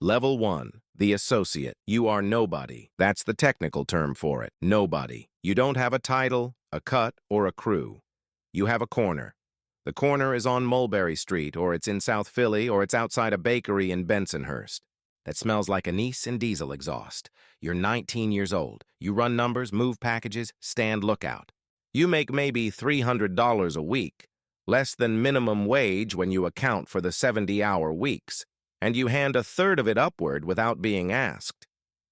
Level 1, the associate. You are nobody. That's the technical term for it. Nobody. You don't have a title, a cut, or a crew. You have a corner. The corner is on Mulberry Street, or it's in South Philly, or it's outside a bakery in Bensonhurst. That smells like anise and diesel exhaust. You're 19 years old. You run numbers, move packages, stand lookout. You make maybe $300 a week, less than minimum wage when you account for the 70-hour weeks, and you hand a third of it upward without being asked.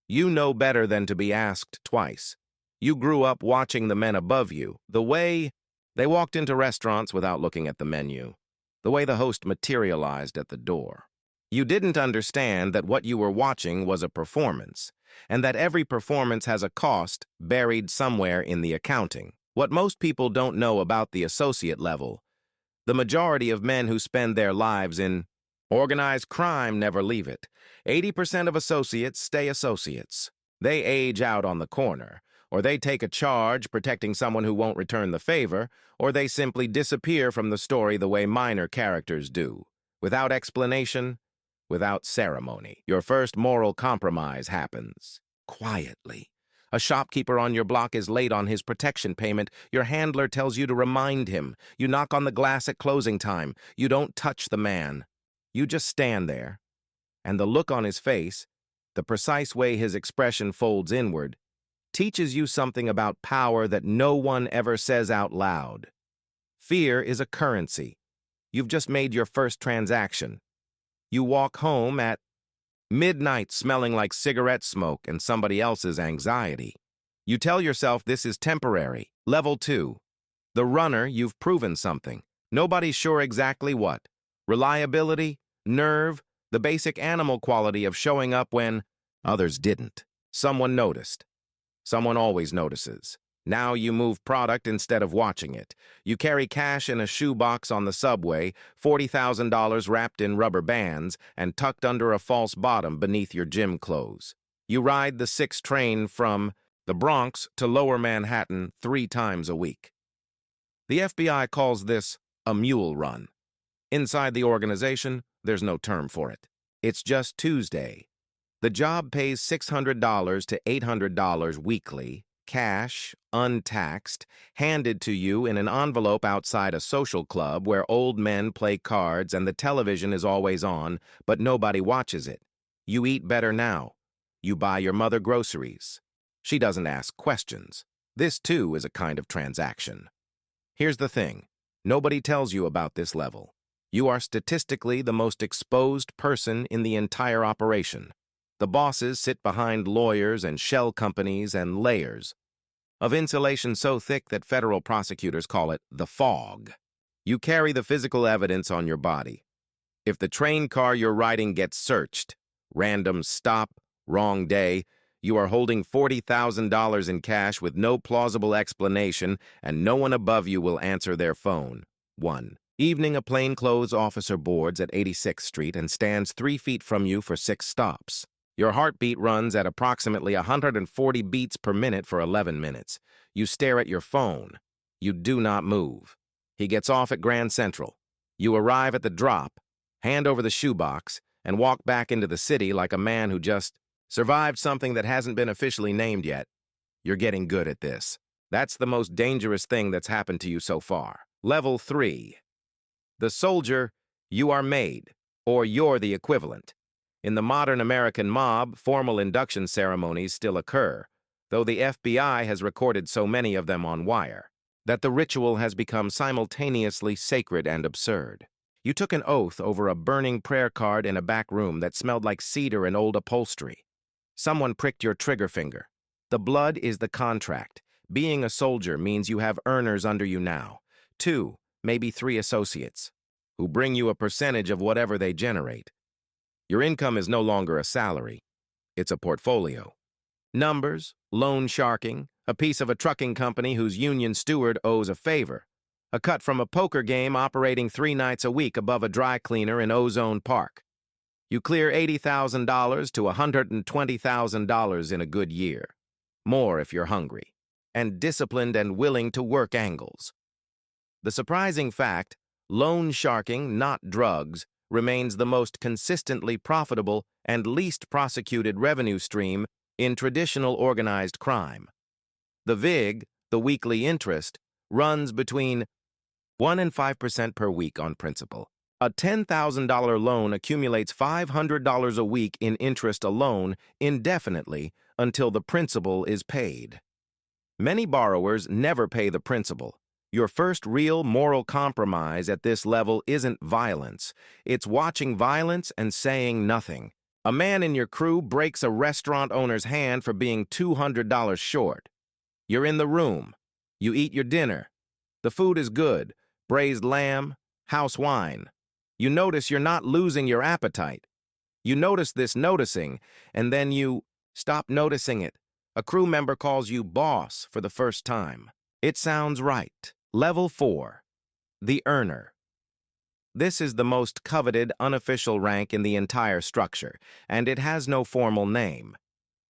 You know better than to be asked twice. You grew up watching the men above you, the way they walked into restaurants without looking at the menu, the way the host materialized at the door. You didn't understand that what you were watching was a performance, and that every performance has a cost buried somewhere in the accounting. What most people don't know about the associate level, the majority of men who spend their lives in organized crime never leave it. 80% of associates stay associates. They age out on the corner, or they take a charge protecting someone who won't return the favor, or they simply disappear from the story the way minor characters do, without explanation, without ceremony. Your first moral compromise happens quietly. A shopkeeper on your block is late on his protection payment. Your handler tells you to remind him. You knock on the glass at closing time. You don't touch the man. You just stand there. And the look on his face, the precise way his expression folds inward, teaches you something about power that no one ever says out loud. Fear is a currency. You've just made your first transaction. You walk home at midnight smelling like cigarette smoke and somebody else's anxiety. You tell yourself this is temporary. Level 2. The runner, you've proven something. Nobody's sure exactly what. Reliability, nerve, the basic animal quality of showing up when others didn't. Someone noticed. Someone always notices. Now you move product instead of watching it. You carry cash in a shoebox on the subway, $40,000 wrapped in rubber bands and tucked under a false bottom beneath your gym clothes. You ride the 6 train from the Bronx to Lower Manhattan 3 times a week. The FBI calls this a mule run. Inside the organization, there's no term for it. It's just Tuesday. The job pays $600 to $800 weekly, cash, untaxed, handed to you in an envelope outside a social club where old men play cards and the television is always on, but nobody watches it. You eat better now. You buy your mother groceries. She doesn't ask questions. This, too, is a kind of transaction. Here's the thing. Nobody tells you about this level. You are statistically the most exposed person in the entire operation. The bosses sit behind lawyers and shell companies and layers of insulation so thick that federal prosecutors call it the fog. You carry the physical evidence on your body. If the train car you're riding gets searched, random stop, wrong day, you are holding $40,000 in cash with no plausible explanation, and no one above you will answer their phone. 1. Evening, a plainclothes officer boards at 86th Street and stands 3 feet from you for 6 stops. Your heartbeat runs at approximately 140 beats per minute for 11 minutes. You stare at your phone. You do not move. He gets off at Grand Central. You arrive at the drop, hand over the shoebox, and walk back into the city like a man who just survived something that hasn't been officially named yet. You're getting good at this. That's the most dangerous thing that's happened to you so far. Level 3. The soldier, you are made, or you're the equivalent. In the modern American mob, formal induction ceremonies still occur, though the FBI has recorded so many of them on wire, that the ritual has become simultaneously sacred and absurd. You took an oath over a burning prayer card in a back room that smelled like cedar and old upholstery. Someone pricked your trigger finger. The blood is the contract. Being a soldier means you have earners under you now. 2, maybe 3 associates, who bring you a percentage of whatever they generate. Your income is no longer a salary. It's a portfolio. Numbers, loan sharking, a piece of a trucking company whose union steward owes a favor, a cut from a poker game operating 3 nights a week above a dry cleaner in Ozone Park. You clear $80,000 to $120,000 in a good year. More if you're hungry, and disciplined and willing to work angles. The surprising fact, loan sharking, not drugs, remains the most consistently profitable and least prosecuted revenue stream in traditional organized crime. The VIG, the weekly interest, runs between 1 and 5% per week on principal. A $10,000 loan accumulates $500 a week in interest alone indefinitely until the principal is paid. Many borrowers never pay the principal. Your first real moral compromise at this level isn't violence. It's watching violence and saying nothing. A man in your crew breaks a restaurant owner's hand for being $200 short. You're in the room. You eat your dinner. The food is good. Braised lamb, house wine. You notice you're not losing your appetite. You notice this noticing, and then you stop noticing it. A crew member calls you boss for the first time. It sounds right. Level 4. The earner. This is the most coveted unofficial rank in the entire structure, and it has no formal name.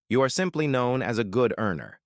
You are simply known as a good earner.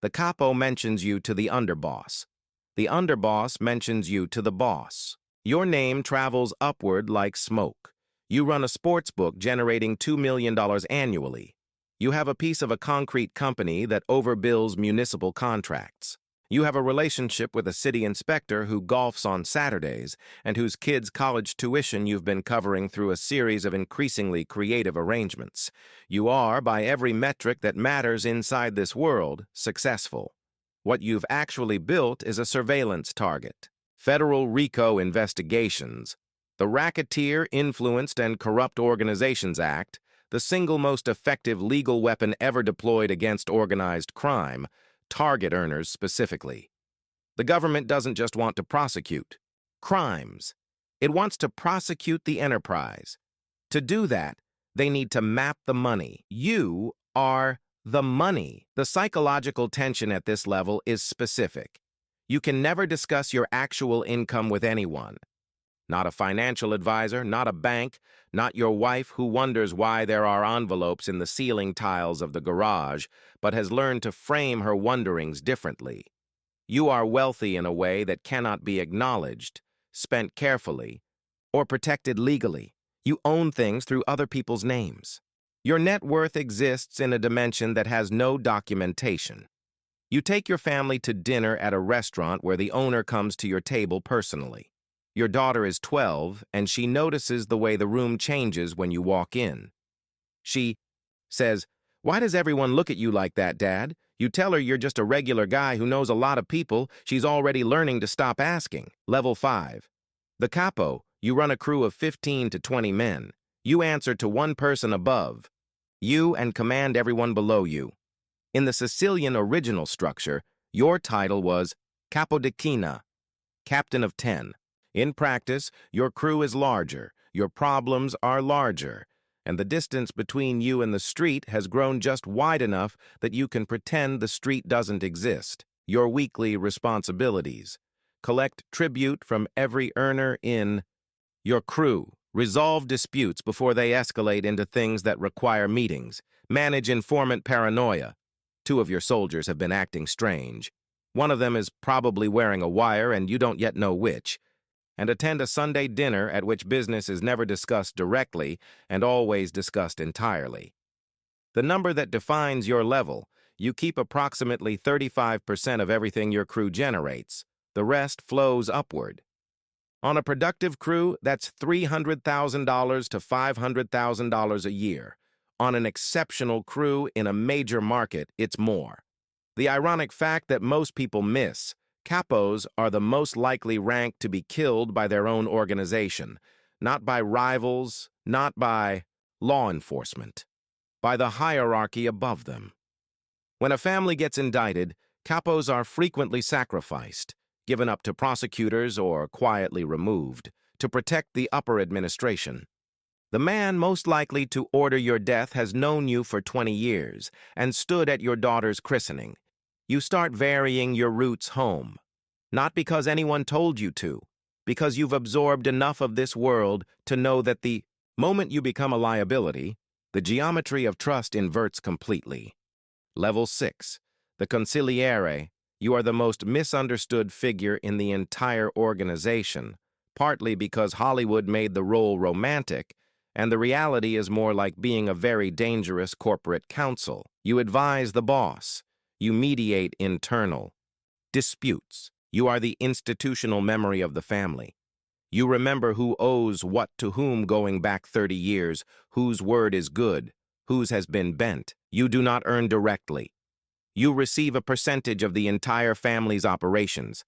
The Capo mentions you to the Underboss. The Underboss mentions you to the boss. Your name travels upward like smoke. You run a sports book generating $2 million annually. You have a piece of a concrete company that overbills municipal contracts. You have a relationship with a city inspector who golfs on Saturdays and whose kids' college tuition you've been covering through a series of increasingly creative arrangements. You are, by every metric that matters inside this world, successful. What you've actually built is a surveillance target. Federal RICO investigations, the Racketeer, Influenced, and Corrupt Organizations Act, the single most effective legal weapon ever deployed against organized crime, target earners specifically. The government doesn't just want to prosecute crimes. It wants to prosecute the enterprise. To do that, they need to map the money. You are the money. The psychological tension at this level is specific. You can never discuss your actual income with anyone. Not a financial advisor, not a bank, not your wife who wonders why there are envelopes in the ceiling tiles of the garage, but has learned to frame her wonderings differently. You are wealthy in a way that cannot be acknowledged, spent carefully, or protected legally. You own things through other people's names. Your net worth exists in a dimension that has no documentation. You take your family to dinner at a restaurant where the owner comes to your table personally. Your daughter is 12, and she notices the way the room changes when you walk in. She says, "Why does everyone look at you like that, Dad?" You tell her you're just a regular guy who knows a lot of people. She's already learning to stop asking. Level 5. The Capo, you run a crew of 15 to 20 men. You answer to one person above you and command everyone below you. In the Sicilian original structure, your title was Capodecina, Captain of 10. In practice, your crew is larger, your problems are larger, and the distance between you and the street has grown just wide enough that you can pretend the street doesn't exist. Your weekly responsibilities: collect tribute from every earner in your crew, resolve disputes before they escalate into things that require meetings, manage informant paranoia. 2 of your soldiers have been acting strange. One of them is probably wearing a wire and you don't yet know which. And attend a Sunday dinner at which business is never discussed directly and always discussed entirely. The number that defines your level: you keep approximately 35% of everything your crew generates. The rest flows upward. On a productive crew, that's $300,000 to $500,000 a year. On an exceptional crew in a major market, it's more. The ironic fact that most people miss: Capos are the most likely rank to be killed by their own organization, not by rivals, not by law enforcement, by the hierarchy above them. When a family gets indicted, Capos are frequently sacrificed, given up to prosecutors or quietly removed, to protect the upper administration. The man most likely to order your death has known you for 20 years and stood at your daughter's christening. You start varying your routes home, not because anyone told you to, because you've absorbed enough of this world to know that the moment you become a liability, the geometry of trust inverts completely. Level 6. The Consigliere, you are the most misunderstood figure in the entire organization, partly because Hollywood made the role romantic, and the reality is more like being a very dangerous corporate counsel. You advise the boss. You mediate internal disputes. You are the institutional memory of the family. You remember who owes what to whom going back 30 years, whose word is good, whose has been bent. You do not earn directly. You receive a percentage of the entire family's operations,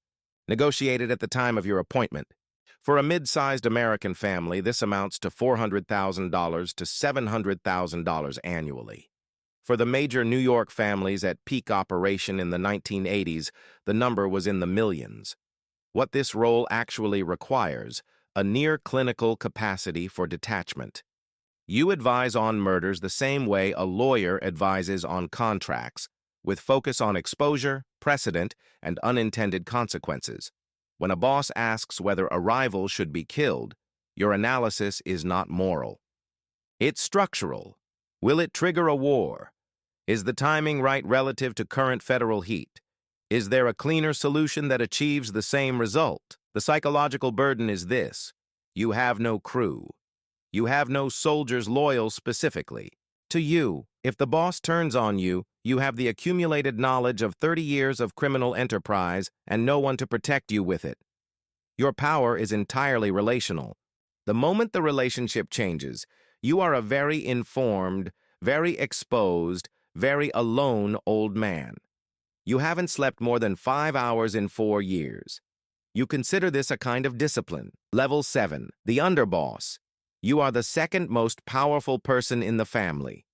negotiated at the time of your appointment. For a mid-sized American family, this amounts to $400,000 to $700,000 annually. For the major New York families at peak operation in the 1980s, the number was in the millions. What this role actually requires, a near-clinical capacity for detachment. You advise on murders the same way a lawyer advises on contracts, with focus on exposure, precedent, and unintended consequences. When a boss asks whether a rival should be killed, your analysis is not moral. It's structural. Will it trigger a war? Is the timing right relative to current federal heat? Is there a cleaner solution that achieves the same result? The psychological burden is this: you have no crew. You have no soldiers loyal specifically to you. If the boss turns on you, you have the accumulated knowledge of 30 years of criminal enterprise and no one to protect you with it. Your power is entirely relational. The moment the relationship changes, you are a very informed, very exposed, very alone old man. You haven't slept more than 5 hours in 4 years. You consider this a kind of discipline. Level 7, the underboss. You are the second most powerful person in the family.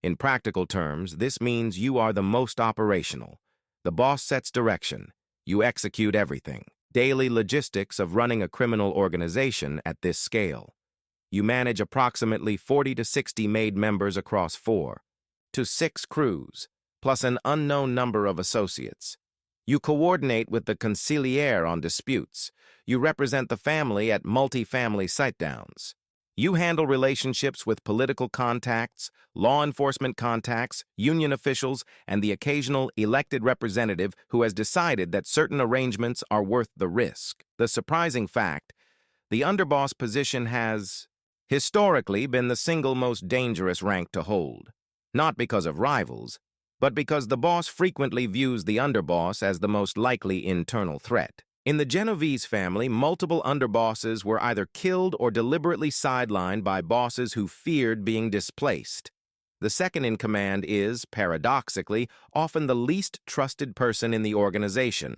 In practical terms, this means you are the most operational. The boss sets direction. You execute everything. Daily logistics of running a criminal organization at this scale. You manage approximately 40 to 60 made members across 4 to 6 crews, plus an unknown number of associates. You coordinate with the Consigliere on disputes. You represent the family at multi-family sit-downs. You handle relationships with political contacts, law enforcement contacts, union officials, and the occasional elected representative who has decided that certain arrangements are worth the risk. The surprising fact, the underboss position has historically been the single most dangerous rank to hold. Not because of rivals, but because the boss frequently views the underboss as the most likely internal threat. In the Genovese family, multiple underbosses were either killed or deliberately sidelined by bosses who feared being displaced. The second in command is, paradoxically, often the least trusted person in the organization.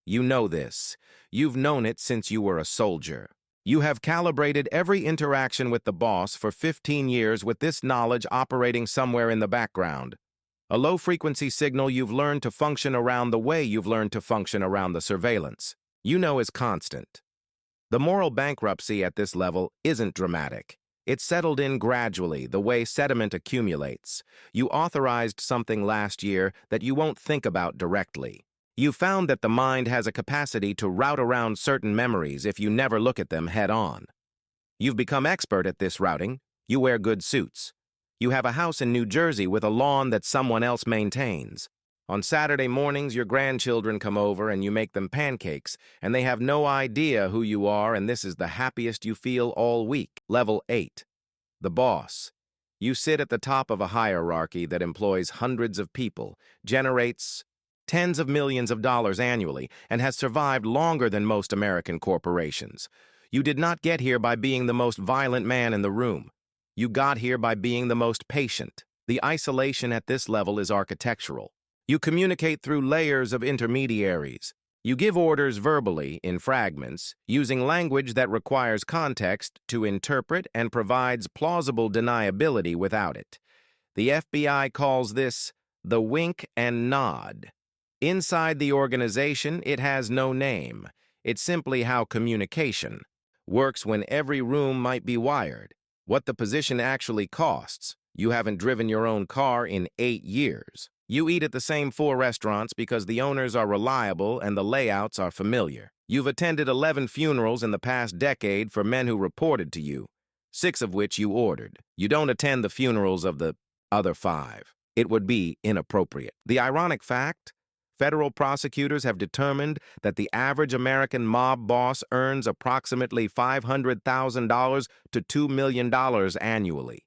You know this. You've known it since you were a soldier. You have calibrated every interaction with the boss for 15 years with this knowledge operating somewhere in the background. A low-frequency signal you've learned to function around the way you've learned to function around the surveillance. You know is constant. The moral bankruptcy at this level isn't dramatic. It's settled in gradually, the way sediment accumulates. You authorized something last year that you won't think about directly. You found that the mind has a capacity to route around certain memories if you never look at them head-on. You've become expert at this routing. You wear good suits. You have a house in New Jersey with a lawn that someone else maintains. On Saturday mornings, your grandchildren come over and you make them pancakes, and they have no idea who you are, and this is the happiest you feel all week. Level 8. The boss. You sit at the top of a hierarchy that employs hundreds of people, generates tens of millions of dollars annually, and has survived longer than most American corporations. You did not get here by being the most violent man in the room. You got here by being the most patient. The isolation at this level is architectural. You communicate through layers of intermediaries. You give orders verbally, in fragments, using language that requires context to interpret and provides plausible deniability without it. The FBI calls this the wink and nod. Inside the organization, it has no name. It's simply how communication works when every room might be wired. What the position actually costs. You haven't driven your own car in 8 years. You eat at the same 4 restaurants because the owners are reliable and the layouts are familiar. You've attended 11 funerals in the past decade for men who reported to you, 6 of which you ordered. You don't attend the funerals of the other 5. It would be inappropriate. The ironic fact, Federal prosecutors have determined that the average American mob boss earns approximately $500,000 to $2 million annually,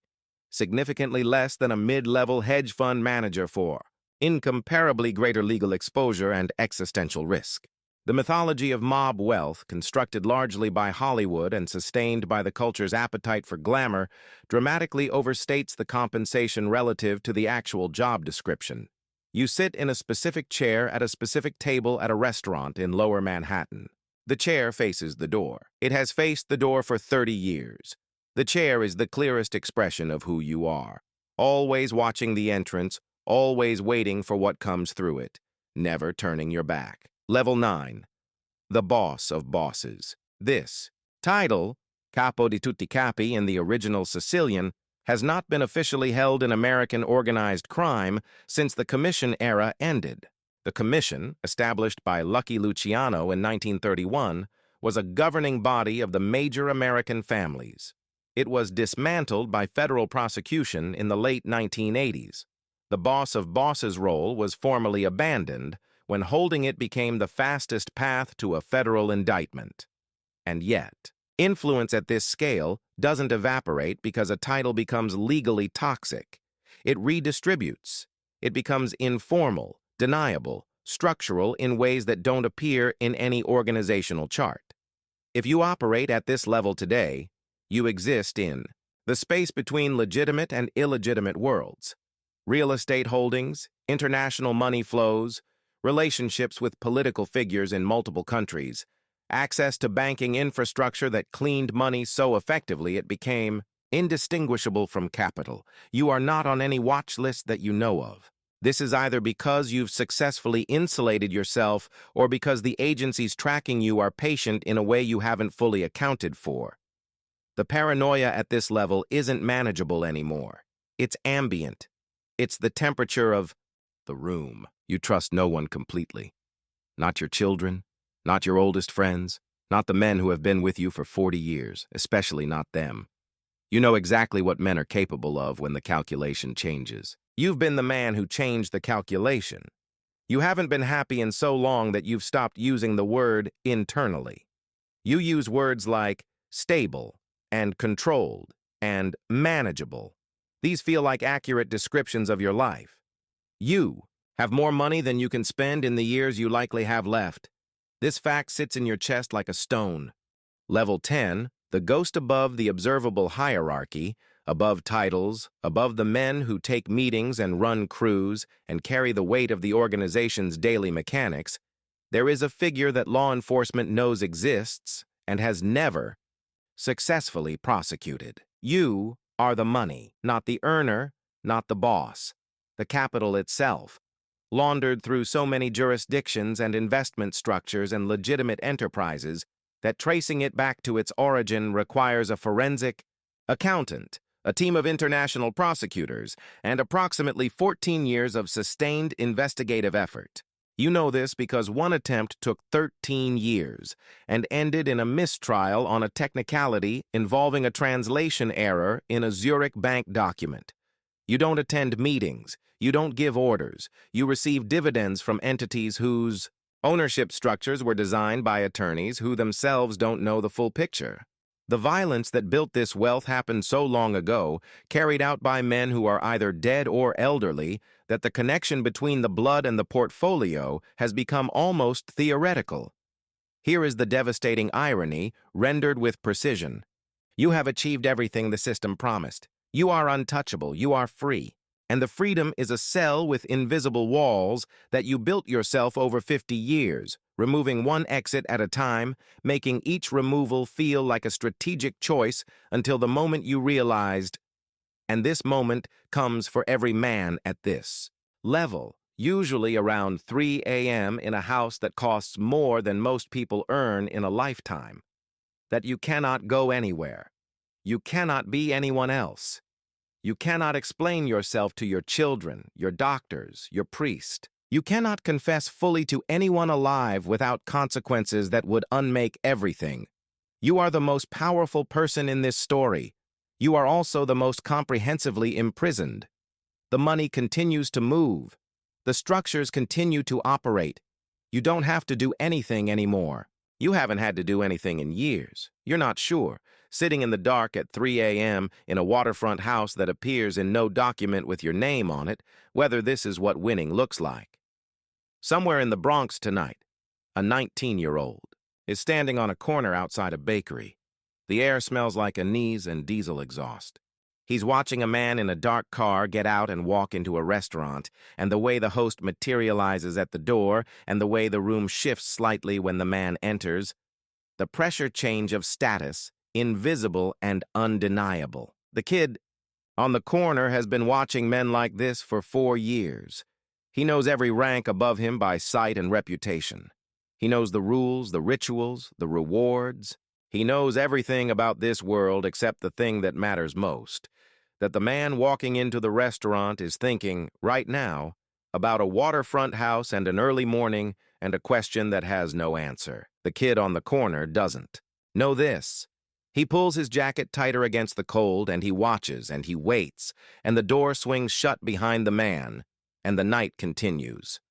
significantly less than a mid-level hedge fund manager for incomparably greater legal exposure and existential risk. The mythology of mob wealth, constructed largely by Hollywood and sustained by the culture's appetite for glamour, dramatically overstates the compensation relative to the actual job description. You sit in a specific chair at a specific table at a restaurant in Lower Manhattan. The chair faces the door. It has faced the door for 30 years. The chair is the clearest expression of who you are, always watching the entrance, always waiting for what comes through it, never turning your back. Level 9. The Boss of Bosses. This title, Capo di tutti capi in the original Sicilian, has not been officially held in American organized crime since the Commission era ended. The Commission, established by Lucky Luciano in 1931, was a governing body of the major American families. It was dismantled by federal prosecution in the late 1980s. The boss of bosses role was formally abandoned when holding it became the fastest path to a federal indictment. And yet, influence at this scale doesn't evaporate because a title becomes legally toxic. It redistributes. It becomes informal, deniable, structural in ways that don't appear in any organizational chart. If you operate at this level today, you exist in the space between legitimate and illegitimate worlds. Real estate holdings, international money flows, relationships with political figures in multiple countries, access to banking infrastructure that cleaned money so effectively it became indistinguishable from capital. You are not on any watch list that you know of. This is either because you've successfully insulated yourself or because the agencies tracking you are patient in a way you haven't fully accounted for. The paranoia at this level isn't manageable anymore. It's ambient. It's the temperature of the room. You trust no one completely. Not your children, not your oldest friends, not the men who have been with you for 40 years, especially not them. You know exactly what men are capable of when the calculation changes. You've been the man who changed the calculation. You haven't been happy in so long that you've stopped using the word internally. You use words like stable and controlled and manageable. These feel like accurate descriptions of your life. You have more money than you can spend in the years you likely have left. This fact sits in your chest like a stone. Level 10, the ghost above the observable hierarchy, above titles, above the men who take meetings and run crews and carry the weight of the organization's daily mechanics, there is a figure that law enforcement knows exists and has never successfully prosecuted. You are the money, not the earner, not the boss, the capital itself, laundered through so many jurisdictions and investment structures and legitimate enterprises that tracing it back to its origin requires a forensic accountant, a team of international prosecutors, and approximately 14 years of sustained investigative effort. You know this because one attempt took 13 years and ended in a mistrial on a technicality involving a translation error in a Zurich bank document. You don't attend meetings. You don't give orders. You receive dividends from entities whose ownership structures were designed by attorneys who themselves don't know the full picture. The violence that built this wealth happened so long ago, carried out by men who are either dead or elderly, that the connection between the blood and the portfolio has become almost theoretical. Here is the devastating irony, rendered with precision. You have achieved everything the system promised. You are untouchable. You are free. And the freedom is a cell with invisible walls that you built yourself over 50 years, removing one exit at a time, making each removal feel like a strategic choice until the moment you realized, and this moment comes for every man at this level, usually around 3 a.m. in a house that costs more than most people earn in a lifetime, that you cannot go anywhere. You cannot be anyone else. You cannot explain yourself to your children, your doctors, your priest. You cannot confess fully to anyone alive without consequences that would unmake everything. You are the most powerful person in this story. You are also the most comprehensively imprisoned. The money continues to move. The structures continue to operate. You don't have to do anything anymore. You haven't had to do anything in years. You're not sure. Sitting in the dark at 3 a.m. in a waterfront house that appears in no document with your name on it, whether this is what winning looks like. Somewhere in the Bronx tonight, a 19-year-old is standing on a corner outside a bakery. The air smells like anise and diesel exhaust. He's watching a man in a dark car get out and walk into a restaurant, and the way the host materializes at the door and the way the room shifts slightly when the man enters, the pressure change of status, invisible and undeniable. The kid on the corner has been watching men like this for 4 years. He knows every rank above him by sight and reputation. He knows the rules, the rituals, the rewards. He knows everything about this world except the thing that matters most, that the man walking into the restaurant is thinking, right now, about a waterfront house and an early morning and a question that has no answer. The kid on the corner doesn't. Know this. He pulls his jacket tighter against the cold, and he watches, and he waits, and the door swings shut behind the man, and the night continues.